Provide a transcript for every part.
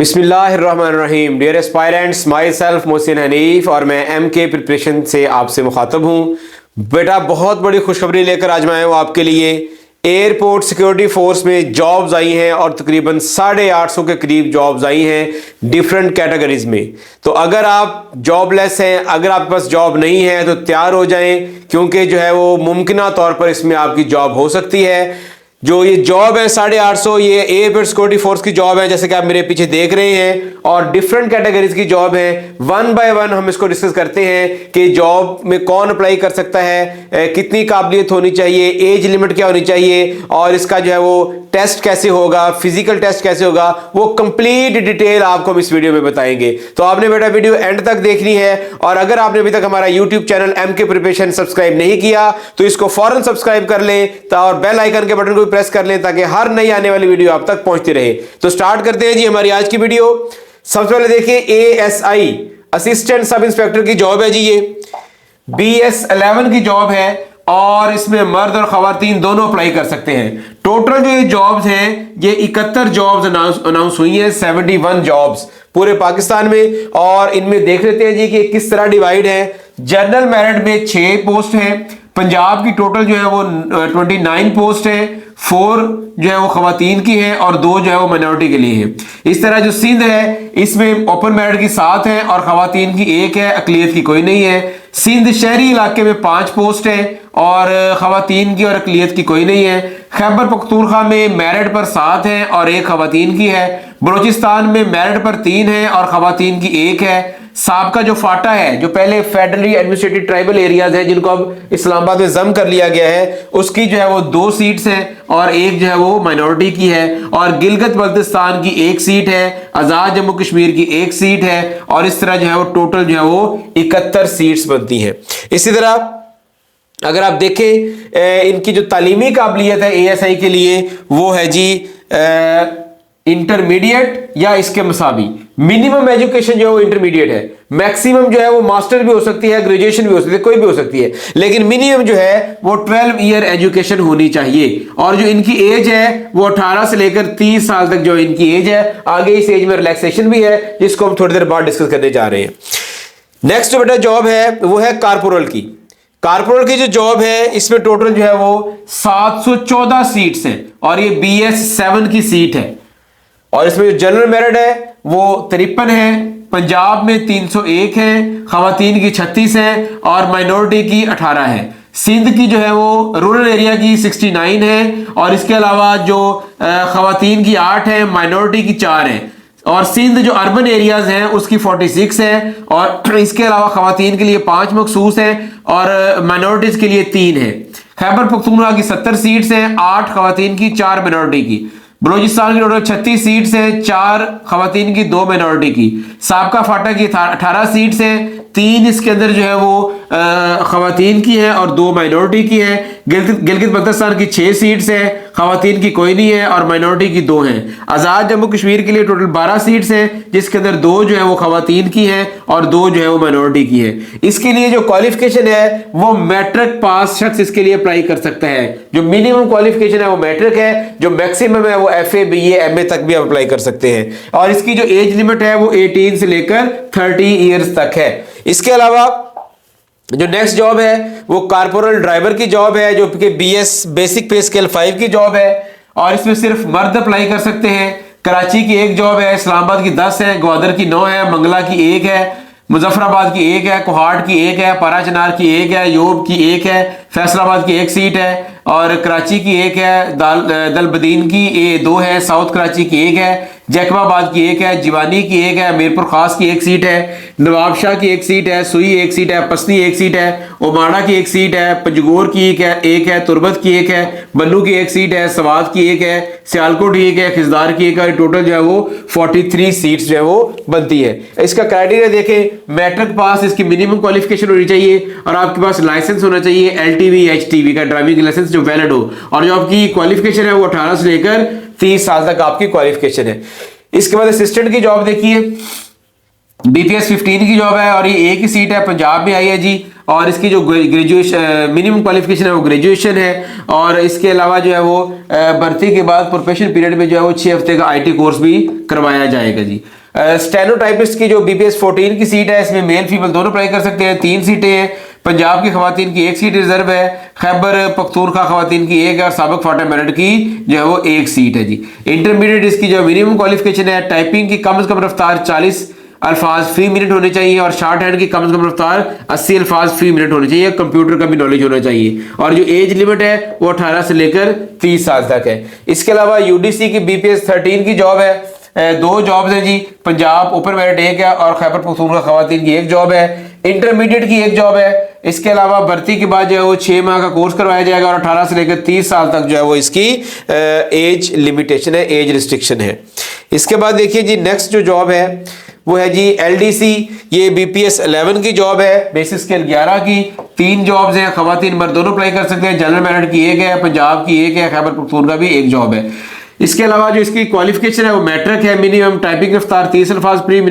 बिस्मिल्लाहिर्रहमानिर्रहीम। Dear aspirants, myself Mohsin Hanif और मैं MK प्रिपरेशन से आपसे मुखातब हूँ। बेटा, बहुत बड़ी खुशखबरी लेकर आज मैं आया हूँ आपके लिए। एयरपोर्ट सिक्योरिटी फोर्स में जॉब्स आई हैं और तकरीबन 850 के करीब जॉब्स आई हैं डिफरेंट कैटेगरीज में। तो अगर आप जॉबलेस हैं, अगर आपके पास जॉब नहीं है तो तैयार हो जाएं, क्योंकि जो है वो मुमकिन तौर पर इसमें आपकी जॉब हो सकती है। जो ये जॉब है 850, ये एयरपोर्ट सिक्योरिटी फोर्स की जॉब है, जैसे कि आप मेरे पीछे देख रहे हैं, और डिफरेंट कैटेगरीज की जॉब है। वन बाय वन हम इसको डिस्कस करते हैं कि जॉब में कौन अप्लाई कर सकता है, कितनी काबिलियत होनी चाहिए, एज लिमिट क्या होनी चाहिए, और इसका जो है वो टेस्ट कैसे होगा, फिजिकल टेस्ट कैसे होगा, वो कंप्लीट डिटेल आपको हम इस वीडियो में बताएंगे। तो आपने बेटा वीडियो एंड तक देखनी है, और अगर आपने अभी तक हमारा YouTube channel MK preparation subscribe नहीं किया तो इसको फौरन सब्सक्राइब कर लें और बेल आइकन के बटन को प्रेस कर लें ताकि हर नई आने वाली वीडियो आप तक पहुंचती रहे। तो स्टार्ट करते हैं जी हमारी आज की वीडियो। सबसे पहले देखिए, ASI असिस्टेंट सब इंस्पेक्टर की जॉब है जी। ये BS11 की जॉब है और इसमें मर्द और खवातीन दोनों अप्लाई कर सकते हैं। टोटल जो ये जॉब्स हैं, ये 71 जॉब्स अनाउंस हुई हैं, 71 जॉब्स पूरे पाकिस्तान में। और इनमें देख लेते हैं जी कि किस तरह डिवाइड है। जनरल मेरिट में 6 पोस्ट हैं। पंजाब की टोटल जो है वो 29 पोस्ट है। 4 जो है वो खवातीन की है और 2 जो है वो माइनॉरिटी के लिए है। इस तरह जो सिंध है, इसमें ओपन मेरिट की 7 है और खवातीन की 1 है, अकलियत की कोई नहीं है। सिंध शहरी इलाके में 5 पोस्ट है और खवातीन की और अकलियत की कोई नहीं है। खैबर पख्तूनख्वा में मेरिट पर 7 है और 1 खवातीन की है। बलूचिस्तान में मेरिट पर 3 है और खवातीन की 1 है। साबका जो फाटा है, जो पहले फेडरली एडमिनिस्ट्रेटिव ट्राइबल एरियाज हैं, जिनको अब इस्लामाबाद में जम कर लिया गया है, उसकी जो है वो 2 सीट्स हैं और 1 जो है वो माइनॉरिटी की है। और गिलगित बल्तिस्तान की 1 सीट है, आजाद जम्मू कश्मीर की 1 सीट है, और इस तरह जो है वो टोटल जो है वो 71 सीट्स बनती हैं। इसी तरह अगर आप देखें इनकी जो तालीमी काबिलियत है ASI के लिए, वो है जी इंटरमीडिएट या इसके मसावी। मिनिमम एजुकेशन जो है वो इंटरमीडिएट है। मैक्सिमम जो है वो मास्टर भी हो सकती है, ग्रेजुएशन भी हो सकती है, कोई भी हो सकती है, लेकिन मिनिमम जो है वो 12 ईयर एजुकेशन होनी चाहिए। और जो इनकी एज है वो 18 से लेकर 30 साल तक जो इनकी एज है। आगे इस एज में रिलैक्सेशन भी है, जिसको हम थोड़ी देर बाद डिस्कस करने जा रहे हैं। नेक्स्ट जो बेटा जॉब है वो है कारपोरल की। कारपोरल की जो जॉब है, इसमें टोटल जो है वो 714 सीट्स हैं और ये BS7 की सीट है। और इसमें जो जनरल मेरिट है वो 53 है। पंजाब में 301 है, खवातीन की 36 है और माइनॉरिटी की 18 है। सिंध की जो है वो रूरल एरिया की 69 है और इसके अलावा जो खवातीन की 8 है, माइनॉरिटी की 4 है। और सिंध जो अर्बन एरियाज हैं उसकी 46 है और इसके अलावा खवातीन के लिए 5 मखसूस है और माइनॉरिटीज के लिए 3 है। खैबर पख्तूनख्वा की 70 सीट्स हैं, 8 खवातीन की, 4 माइनॉरिटी की। बलूचिस्तान की टोटल 36 सीट्स हैं, 4 खवातीन की, 2 माइनॉरिटी की। साबका फाटा की 18 सीट्स हैं, 3 इसके अंदर जो है वो खवातीन की है और 2 माइनॉरिटी की है। गिलगित बल्तिस्तान की 6 सीट्स हैं, खवातीन की कोई नहीं है और माइनॉरिटी की 2 हैं। आजाद जम्मू कश्मीर के लिए टोटल 12 सीट्स हैं, जिसके अंदर 2 जो है वो खवातीन की है और 2 जो है वो माइनॉरिटी की है। इसके लिए जो क्वालिफिकेशन है वो मैट्रिक पास शख्स इसके लिए अप्लाई कर सकता है। जो मिनिमम क्वालिफिकेशन है वो मैट्रिक है, जो मैक्सिमम है वो FA BA MA तक भी अप्लाई कर सकते हैं। और इसकी जो एज लिमिट है वो 18 से लेकर 30 ईयर्स तक है। इसके अलावा जो नेक्स्ट जॉब है वो कारपोरल ड्राइवर की जॉब है, जो कि BS बेसिक पे स्केल 5 की जॉब है और इसमें सिर्फ मर्द अप्लाई कर सकते हैं। कराची की 1 जॉब है, इस्लामाबाद की 10 है, ग्वादर की 9 है, मंगला की 1 है, मुजफ्फराबाद की 1 है, कोहाट की 1 है, पाराचनार की 1 है, योब की 1 है, फैसलाबाद की 1 सीट है और कराची की 1 है, दलबदीन की 2 है, साउथ कराची की 1 है, जैकबाबाद की 1 है, जीवानी की 1 है, मीरपुर खास की 1 सीट है, नवाबशाह की 1 सीट है, सुई 1 सीट है, पसनी 1 सीट है, ओमाड़ा की 1 सीट है, पंजगोर की 1 है, तुरबत की 1 है, बन्नू की 1 सीट है, सवाद की 1 है, सियालकोट की 1 है, खिजदार की 1 है। टोटल जो है वो 43 सीट्स जो है वो बनती है। इसका क्राइटेरिया देखें, मैट्रिक पास इसकी मिनिमम क्वालिफिकेशन होनी चाहिए और आपके पास लाइसेंस होना चाहिए LTV HTV का ड्राइविंग लाइसेंस जो वैलिड हो, और जो आपकी क्वालिफिकेशन है वो 18 से लेकर 30 साल तक आपकी क्वालिफिकेशन है। इसके बाद असिस्टेंट की जॉब देखिए, BPS 15 की जॉब है और ये 1 ही सीट है, पंजाब में आई है जी। और इसकी जो ग्रेजुएशन मिनिमम क्वालिफिकेशन है वो ग्रेजुएशन है। और इसके अलावा जो है वो भर्ती के बाद प्रोफेशन पीरियड में जो है वो 6 हफ्ते का IT कोर्स भी करवाया जाएगा जी। स्टेनोटाइपिस्ट की जो BPS 14 की सीट है, इसमें मेल फीमेल दोनों अप्लाई कर सकते हैं। 3 सीटें हैं। पंजाब की खवातीन की 1 सीट रिजर्व है, खैबर पख्तूनख्वा खवातीन की 1 है और साबिक फाटा मेरिट की जो है वो 1 सीट है जी। इंटरमीडिएट इसकी जो मिनिमम क्वालिफिकेशन है, टाइपिंग की कम से कम रफ्तार 40 अल्फाज फी मिनट होने चाहिए और शॉर्ट हैंड की कम से कम रफ्तार 80 अल्फाज फी मिनट होनी चाहिए। कंप्यूटर का भी नॉलेज होना चाहिए और जो एज लिमिट है वो 18 से लेकर 30 साल तक है। इसके अलावा UDC की BPS 13 की जॉब है, 2 जॉब्स हैं जी। पंजाब ओपन मेरिट 1 है और खैबर पख्तूनख्वा खवातीन की 1 जॉब है। इंटरमीडिएट की 1 जॉब है। इसके अलावा भर्ती के बाद जो है वो 6 माह का कोर्स करवाया जाएगा और 18 से लेकर 30 साल तक जो है वो इसकी एज लिमिटेशन है, एज रिस्ट्रिक्शन है। इसके बाद देखिए जी नेक्स्ट जो जॉब है वो है जी LDC, ये BPS 11 की जॉब है, बेसिक स्केल 11 की। 3 जॉब्स हैं, खवातीन मर्द दोनों अप्लाई कर सकते हैं। जनरल मेरिट की 1 है, पंजाब की 1 है, खैबर पख्तूनख्वा भी 1 जॉब है। इसके अलावा जो इसकी क्वालिफिकेशन है वो मैट्रिक है। मिनिमम टाइपिंग रफ्तार 30 अल्फाज फी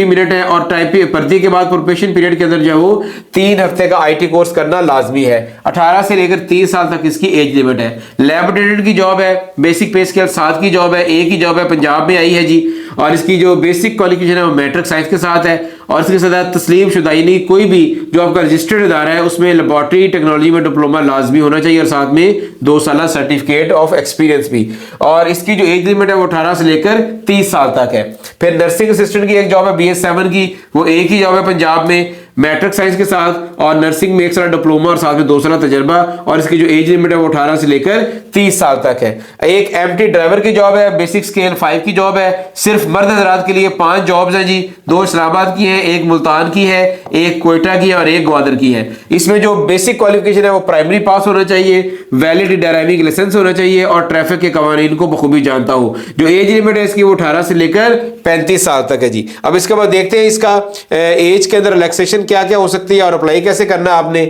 मिनट है और टाइपिंग भर्ती के बाद प्रोफेशन पीरियड के अंदर जो है वो 3 हफ्ते का IT कोर्स करना लाजमी है। 18 से लेकर 30 साल तक इसकी एज लिमिट है। लैब अटेंडेंट की जॉब है, बेसिक पे स्केल 7 की जॉब है, 1 ही जॉब है, पंजाब में आई है जी। और इसकी जो बेसिक क्वालिफिकेशन है वो मैट्रिक साइंस के साथ है और इसके साथ तस्लीम शुदा यानी कोई भी जो आपका रजिस्टर्ड इदारा है उसमें लेबॉर्ट्री टेक्नोलॉजी में डिप्लोमा लाजमी होना चाहिए और साथ में 2 साल सर्टिफिकेट ऑफ एक्सपीरियंस भी। और इसकी जो एज लिमिट है वो 18 से लेकर 30 साल तक है। फिर नर्सिंग असिस्टेंट की 1 जॉब है BS 7 की, वो 1 ही जॉब है पंजाब में, मैट्रिक साइंस के साथ और नर्सिंग में 1 साल डिप्लोमा और साथ में 2 साल तजर्बा। और इसकी जो एज लिमिट है वो 18 से लेकर 30 साल तक है। एक MT ड्राइवर की जॉब है, बेसिक स्केल 5 की जॉब है। सिर्फ मर्द हजरात के लिए 5 जॉब्स हैं जी। 2 इस्लामाबाद की हैं, 1 मुल्तान की है, 1 क्वेटा की है और 1 ग्वादर की है। इसमें जो बेसिक क्वालिफिकेशन है वो प्राइमरी पास होना चाहिए, वैलिड ड्राइविंग लाइसेंस होना चाहिए और ट्रैफिक के कवानीन को बखूबी जानता हो। जो एज लिमिट है इसकी वो 18 से लेकर 35 साल तक है जी। अब इसके बाद देखते हैं इसका एज के अंदर रिलैक्सेशन क्या क्या हो सकती है और अप्लाई कैसे करना है आपने।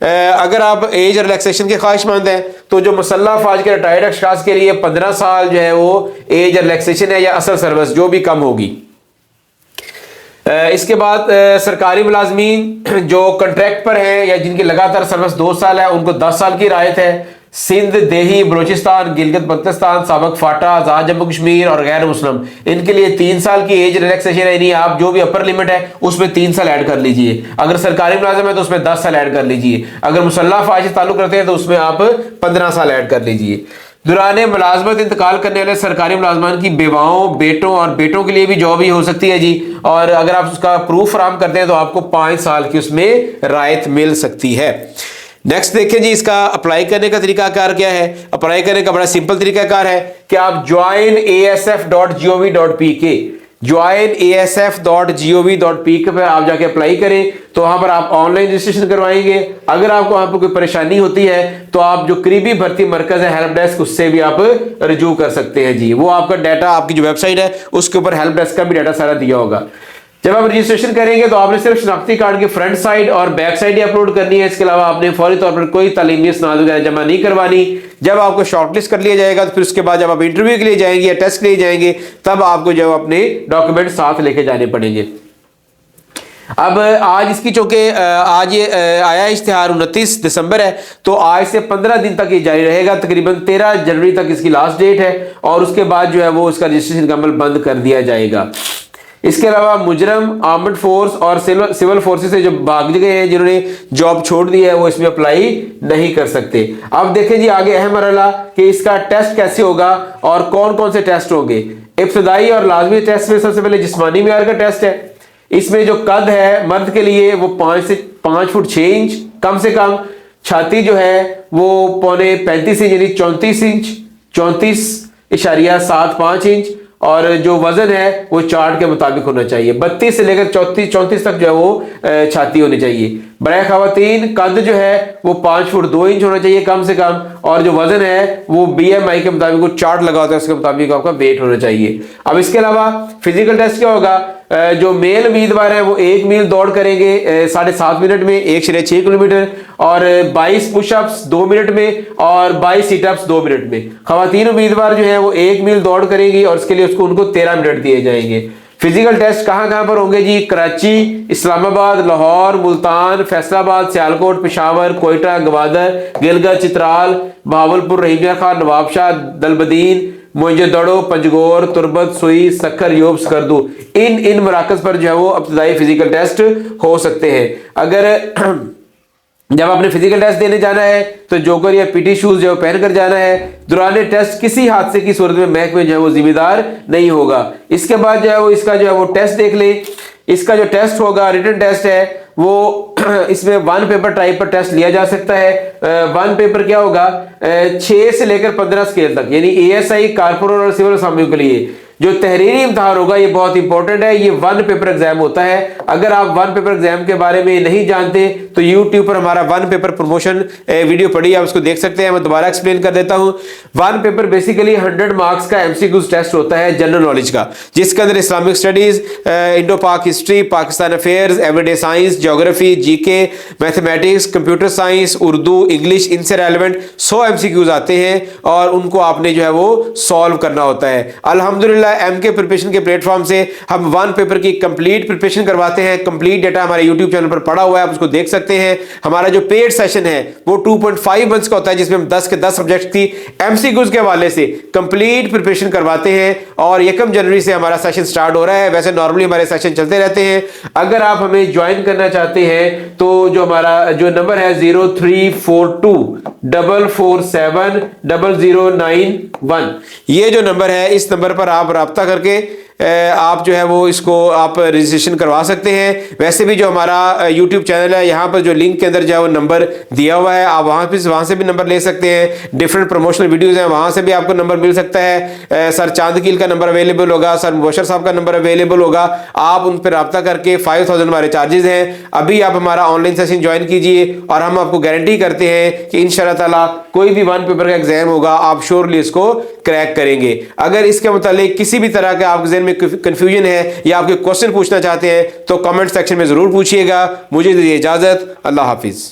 अगर आप एज रिलैक्सेशन के ख्वाहिशमंद हैं तो जो मुसल्लह फौज के रिटायर्ड अशखास के लिए 15 साल जो है वो एज रिलैक्सेशन है या असल सर्विस जो भी कम होगी। इसके बाद सरकारी मुलाजमीन जो कॉन्ट्रैक्ट पर हैं या जिनकी लगातार सर्विस 2 साल है उनको 10 साल की रायत है। सिंध, देही, बलोचिस्तान, गिलगित बल्तिस्तान, साबिक फाटा, आजाद जम्मू कश्मीर और गैर मुस्लिम इनके लिए 3 साल की एज रिलैक्सेशन है। यानी आप जो भी अपर लिमिट है उसमें 3 साल ऐड कर लीजिए। अगर सरकारी मुलाजिम है तो उसमें 10 साल ऐड कर लीजिए। अगर मुसल्लह फौज से ताल्लुक रखते हैं तो उसमें आप 15 साल ऐड कर लीजिए। दौरान मुलाजमत इंतकाल करने वाले सरकारी मुलाजमान की बेवाओं, बेटों और बेटों के लिए भी जॉब ही हो सकती है जी। और अगर आप उसका प्रूफ फराहम करते हैं तो आपको 5 साल की उसमें रायत मिल सकती है। नेक्स्ट देखें जी इसका अप्लाई करने का तरीकाकार क्या है। अप्लाई करने का बड़ा सिंपल तरीकाकार है कि आप joinasf.gov.pk joinasf.gov.pk पर आप जाके अप्लाई करें तो वहां पर आप ऑनलाइन रजिस्ट्रेशन करवाएंगे। अगर आपको वहां पर कोई परेशानी होती है तो आप जो करीबी भर्ती मरकज है हेल्प डेस्क उससे भी आप रजू कर सकते हैं जी। वो आपका डाटा आपकी जो वेबसाइट है उसके ऊपर हेल्प डेस्क का भी डाटा सारा दिया होगा। जब आप रजिस्ट्रेशन करेंगे तो आपने सिर्फ शनाख्ती कार्ड की फ्रंट साइड और बैक साइड ही अपलोड करनी है। इसके अलावा आपने फौरी तौर पर कोई तालीमी इसनाद वगैरह जमा नहीं करवानी। जब आपको शॉर्टलिस्ट कर लिया जाएगा तो फिर उसके बाद जब आप इंटरव्यू के लिए जाएंगे या टेस्ट के लिए जाएंगे तब आपको जब अपने डॉक्यूमेंट साथ लेके जाने पड़ेंगे। अब आज इसकी चूंकि आज ये आया इश्तिहार 29 दिसंबर है तो आज से 15 दिन तक ये जारी रहेगा। तकरीबन 13 जनवरी तक इसकी लास्ट डेट है और उसके बाद जो है वो इसका रजिस्ट्रेशन का अमल बंद कर दिया जाएगा। इसके अलावा मुजरम, आर्मड फोर्स और सिविल फोर्सेस से जो भाग गए हैं जिन्होंने जॉब छोड़ दी है वो इसमें अप्लाई नहीं कर सकते। अब देखें जी आगे अहम मरहला कि इसका टेस्ट कैसे होगा और कौन कौन से टेस्ट होंगे। इब्तदाई और लाजमी टेस्ट में सबसे पहले जिस्मानी मेयार का टेस्ट है। इसमें जो कद है मर्द के लिए वो 5 फुट 6 इंच कम से कम। छाती जो है वो 35 इंच यानी 34 इंच 34.75 इंच और जो वजन है वो चार्ट के मुताबिक होना चाहिए। 32 से लेकर 34 तक जो है वो छाती होनी चाहिए। बड़े खवातीन कद जो है वो 5 फुट 2 इंच होना चाहिए कम से कम और जो वजन है वो BMI के मुताबिक वो चार्ट लगा होता है उसके मुताबिक आपका वेट होना चाहिए। अब इसके अलावा फिजिकल टेस्ट क्या होगा। जो मेल उम्मीदवार है वो 1 मील दौड़ करेंगे 7.5 मिनट में 1.6 किलोमीटर और 22 पुशअप्स 2 मिनट में और 22 सीटअप्स 2 मिनट में। खवातीन उम्मीदवार जो है वो 1 मील दौड़ करेंगी और इसके लिए उनको 13 मिनट दिए जाएंगे। फिजिकल टेस्ट कहाँ कहाँ पर होंगे जी? कराची, इस्लामाबाद, लाहौर, मुल्तान, फैसलाबाद, सियालकोट, पेशावर, कोयटा, गवादर, गिलगित, चित्राल, बहावलपुर, रहीमिया खां, नवाबशाह, दलबदीन, मोइंजोदड़ो, पंजगोर, तुरबत, सुई, सक्खर, योब, स्कर्दू, इन मराकज पर जो है वो इब्तदाई फिजिकल टेस्ट हो सकते हैं। अगर जब आपने फिजिकल टेस्ट देने जाना है तो जोकर या पीटी शूज जो पहन कर जाना है। दौरान टेस्ट किसी हादसे की सूरत में महकमे जो है वो जिम्मेदार नहीं होगा। इसके बाद जो है वो इसका जो है वो टेस्ट देख ले। इसका जो टेस्ट होगा, रिटन टेस्ट है, वो इसमें 1 पेपर टाइप पर टेस्ट लिया जा सकता है। 1 पेपर क्या होगा? 6 से लेकर 15 स्केल तक, यानी ASI, कारपोरेट और सिविल असामियों के लिए जो तहरीरी इम्तिहान होगा ये बहुत इंपॉर्टेंट है। ये 1 पेपर एग्जाम होता है। अगर आप 1 पेपर एग्जाम के बारे में नहीं जानते तो YouTube पर हमारा 1 पेपर प्रमोशन वीडियो पड़ी, आप उसको देख सकते हैं। मैं दोबारा एक्सप्लेन कर देता हूं। 1 पेपर बेसिकली 100 मार्क्स का MCQs टेस्ट होता है जनरल नॉलेज का, जिसके अंदर इस्लामिक स्टडीज, इंडो पाक history, Pakistan affairs, everyday science, geography, GK, mathematics, computer science, Urdu, English, इनसे रेलिवेंट 100 MCQs आते हैं और उनको आपने जो है वो सॉल्व करना होता है। अल्हम्दुलिल्लाह MK प्रिपरेशन के प्लेटफॉर्म से हम 1 पेपर की कंप्लीट प्रिपरेशन करवाते हैं। कंप्लीट डेटा हमारे यूट्यूब चैनल पर पड़ा हुआ है, आप उसको देख सकते हैं। हमारा जो पेड सेशन है वो 2.5 मंथ्स का होता है, जिसमें हम 10 के 10 सब्जेक्ट की MCQs के हवाले से कंप्लीट प्रिपरेशन करवाते हैं। और 1 जनवरी से हमारा सेशन स्टार्ट हो रहा है। वैसे नॉर्मली हमारे सेशन चलते रहते हैं। अगर आप हमें ज्वाइन करना चाहते हैं तो जो हमारा जो नंबर है 0342 447 0091, ये जो नंबर है, इस नंबर पर आप राब्ता करके आप जो है वो इसको आप रजिस्ट्रेशन करवा सकते हैं। वैसे भी जो हमारा YouTube चैनल है, यहाँ पर जो लिंक के अंदर जो है वो नंबर दिया हुआ है, आप वहाँ से भी नंबर ले सकते हैं। डिफरेंट प्रमोशनल वीडियोस हैं, वहाँ से भी आपको नंबर मिल सकता है। सर चांदकील का नंबर अवेलेबल होगा, सर मुबशर साहब का नंबर अवेलेबल होगा। आप उन पर रब्ता करके 5000 हमारे चार्जेस हैं। अभी आप हमारा ऑनलाइन सेशन ज्वाइन कीजिए और हम आपको गारंटी करते हैं कि इंशाअल्लाह ताला कोई भी 1 पेपर का एग्जाम होगा आप श्योरली इसको क्रैक करेंगे। अगर इसके मुतालिक किसी भी तरह के आपके में कंफ्यूजन है या आपके क्वेश्चन पूछना चाहते हैं तो कमेंट सेक्शन में जरूर पूछिएगा। मुझे दीजिए इजाजत। अल्लाह हाफिज।